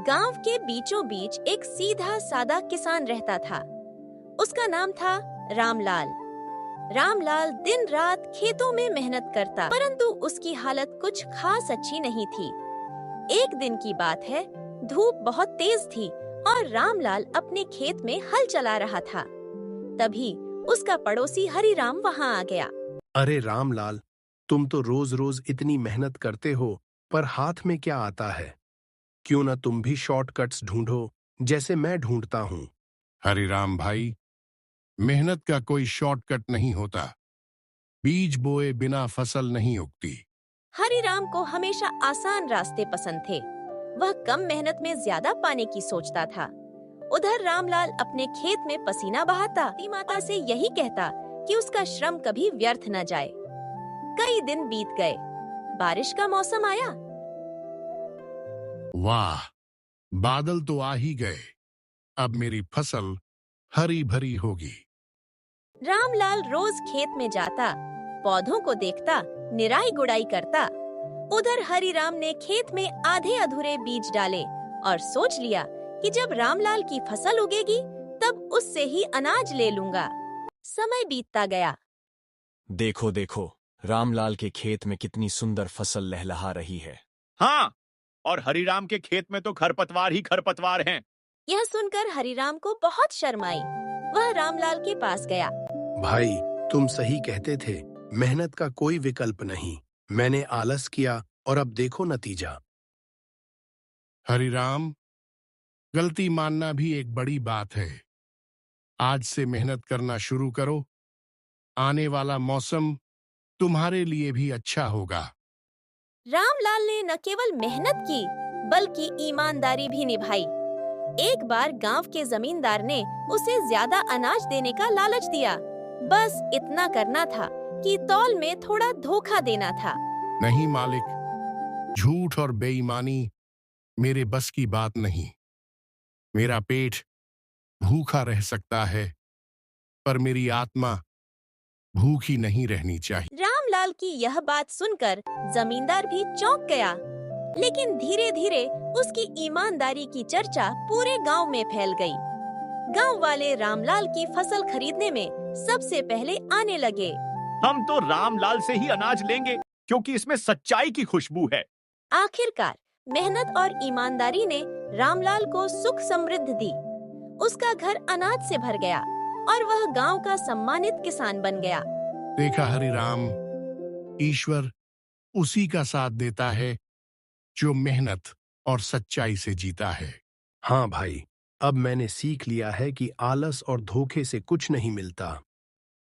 गांव के बीचों बीच एक सीधा सादा किसान रहता था। उसका नाम था रामलाल। रामलाल दिन रात खेतों में मेहनत करता, परंतु उसकी हालत कुछ खास अच्छी नहीं थी। एक दिन की बात है, धूप बहुत तेज थी और रामलाल अपने खेत में हल चला रहा था। तभी उसका पड़ोसी हरिराम वहां आ गया। अरे रामलाल, तुम तो रोज रोज इतनी मेहनत करते हो, पर हाथ में क्या आता है? क्यों ना तुम भी शॉर्टकट्स ढूंढो, जैसे मैं ढूंढता हूँ। हरिराम भाई, मेहनत का कोई शॉर्टकट नहीं होता। बीज बोए बिना फसल नहीं उगती। हरिराम को हमेशा आसान रास्ते पसंद थे। वह कम मेहनत में ज्यादा पाने की सोचता था। उधर रामलाल अपने खेत में पसीना बहाता, माता से यही कहता कि उसका श्रम कभी व्यर्थ न जाए। कई दिन बीत गए, बारिश का मौसम आया। वाह, बादल तो आ ही गए। अब मेरी फसल हरी भरी होगी। रामलाल रोज खेत में जाता, पौधों को देखता, निराई गुड़ाई करता। उधर हरिराम ने खेत में आधे अधूरे बीज डाले और सोच लिया कि जब रामलाल की फसल उगेगी तब उससे ही अनाज ले लूंगा। समय बीतता गया। देखो देखो, रामलाल के खेत में कितनी सुंदर फसल लहलहा रही है। हाँ, और हरिराम के खेत में तो खरपतवार ही खरपतवार हैं। यह सुनकर हरिराम को बहुत शर्म आई। वह रामलाल के पास गया। भाई, तुम सही कहते थे, मेहनत का कोई विकल्प नहीं। मैंने आलस किया और अब देखो नतीजा। हरिराम, गलती मानना भी एक बड़ी बात है। आज से मेहनत करना शुरू करो। आने वाला मौसम तुम्हारे लिए भी अच्छा होगा। रामलाल ने न केवल मेहनत की, बल्कि ईमानदारी भी निभाई। एक बार गांव के जमींदार ने उसे ज्यादा अनाज देने का लालच दिया। बस इतना करना था कि तौल में थोड़ा धोखा देना था। नहीं मालिक, झूठ और बेईमानी मेरे बस की बात नहीं। मेरा पेट भूखा रह सकता है, पर मेरी आत्मा भूखी नहीं रहनी चाहिए। रामलाल की यह बात सुनकर जमींदार भी चौंक गया, लेकिन धीरे धीरे उसकी ईमानदारी की चर्चा पूरे गांव में फैल गई। गांव वाले रामलाल की फसल खरीदने में सबसे पहले आने लगे। हम तो रामलाल से ही अनाज लेंगे, क्योंकि इसमें सच्चाई की खुशबू है। आखिरकार मेहनत और ईमानदारी ने रामलाल को सुख समृद्धि दी। उसका घर अनाज से भर गया और वह गांव का सम्मानित किसान बन गया। देखा हरिराम, ईश्वर उसी का साथ देता है जो मेहनत और सच्चाई से जीता है। हाँ भाई, अब मैंने सीख लिया है कि आलस और धोखे से कुछ नहीं मिलता।